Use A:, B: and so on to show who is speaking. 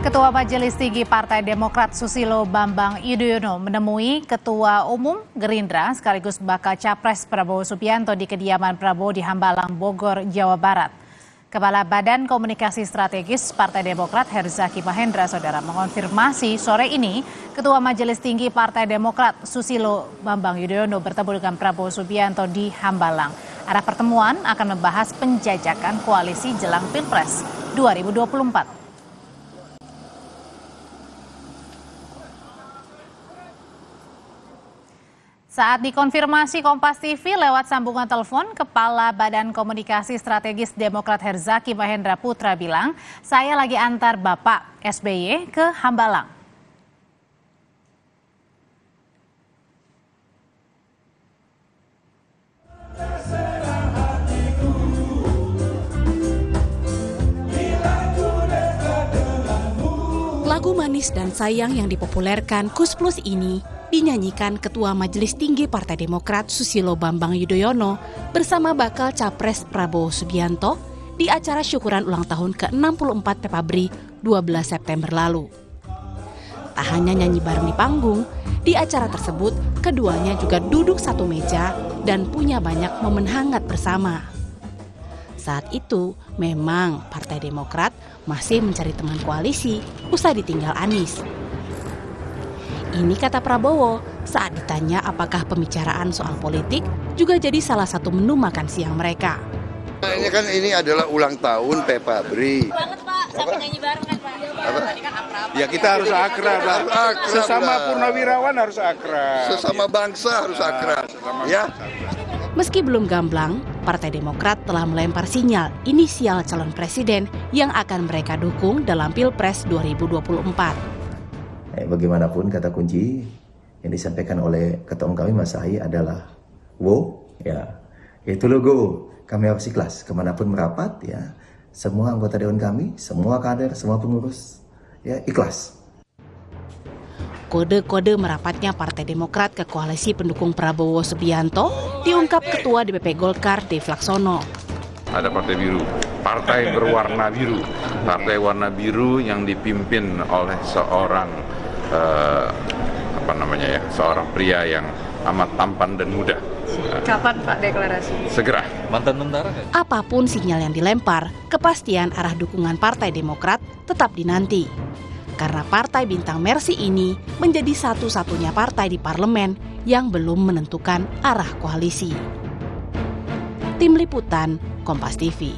A: Ketua Majelis Tinggi Partai Demokrat Susilo Bambang Yudhoyono menemui Ketua Umum Gerindra sekaligus bakal Capres Prabowo Subianto di kediaman Prabowo di Hambalang, Bogor, Jawa Barat. Kepala Badan Komunikasi Strategis Partai Demokrat Herzaki Mahendra Saudara mengonfirmasi sore ini Ketua Majelis Tinggi Partai Demokrat Susilo Bambang Yudhoyono bertemu dengan Prabowo Subianto di Hambalang. Arah pertemuan akan membahas penjajakan koalisi jelang Pilpres 2024. Saat dikonfirmasi Kompas TV lewat sambungan telepon, Kepala Badan Komunikasi Strategis Demokrat Herzaki Mahendra Putra bilang, saya lagi antar Bapak SBY ke Hambalang.
B: Lagu Manis dan Sayang yang dipopulerkan Kus Plus ini dinyanyikan Ketua Majelis Tinggi Partai Demokrat Susilo Bambang Yudhoyono bersama bakal Capres Prabowo Subianto di acara syukuran ulang tahun ke-64 Pepabri 12 September lalu. Tak hanya nyanyi bareng di panggung, di acara tersebut keduanya juga duduk satu meja dan punya banyak momen hangat bersama. Saat itu memang Partai Demokrat masih mencari teman koalisi usai ditinggal Anies. Ini kata Prabowo saat ditanya apakah pembicaraan soal politik juga jadi salah satu menu makan siang mereka.
C: Ini adalah ulang tahun Pepabri.
D: Banget Pak, sampai nyanyi bareng kan Pak? Tadi kan akrab.
E: Ya kita harus akrab. Sesama purnawirawan harus akrab.
C: Sesama bangsa harus akrab. Ya.
B: Meski belum gamblang, Partai Demokrat telah melempar sinyal inisial calon presiden yang akan mereka dukung dalam Pilpres 2024.
F: Bagaimanapun kata kunci yang disampaikan oleh Ketua Umum kami Mas Ahy adalah WO, ya, yaitu logo. Kami harus ikhlas kemanapun merapat, ya, semua anggota dewan kami, semua kader, semua pengurus, ya, ikhlas.
B: Kode-kode merapatnya Partai Demokrat ke koalisi pendukung Prabowo Subianto diungkap Ketua DPP Golkar Dev Laksono.
G: Ada Partai Biru, partai berwarna biru, partai warna biru yang dipimpin oleh seorang seorang pria yang amat tampan dan muda.
D: Kapan Pak deklarasi?
G: Segera.
E: Mantan tentara.
B: Apapun sinyal yang dilempar, kepastian arah dukungan Partai Demokrat tetap dinanti. Karena Partai Bintang Mersi ini menjadi satu-satunya partai di parlemen yang belum menentukan arah koalisi. Tim Liputan, Kompas TV.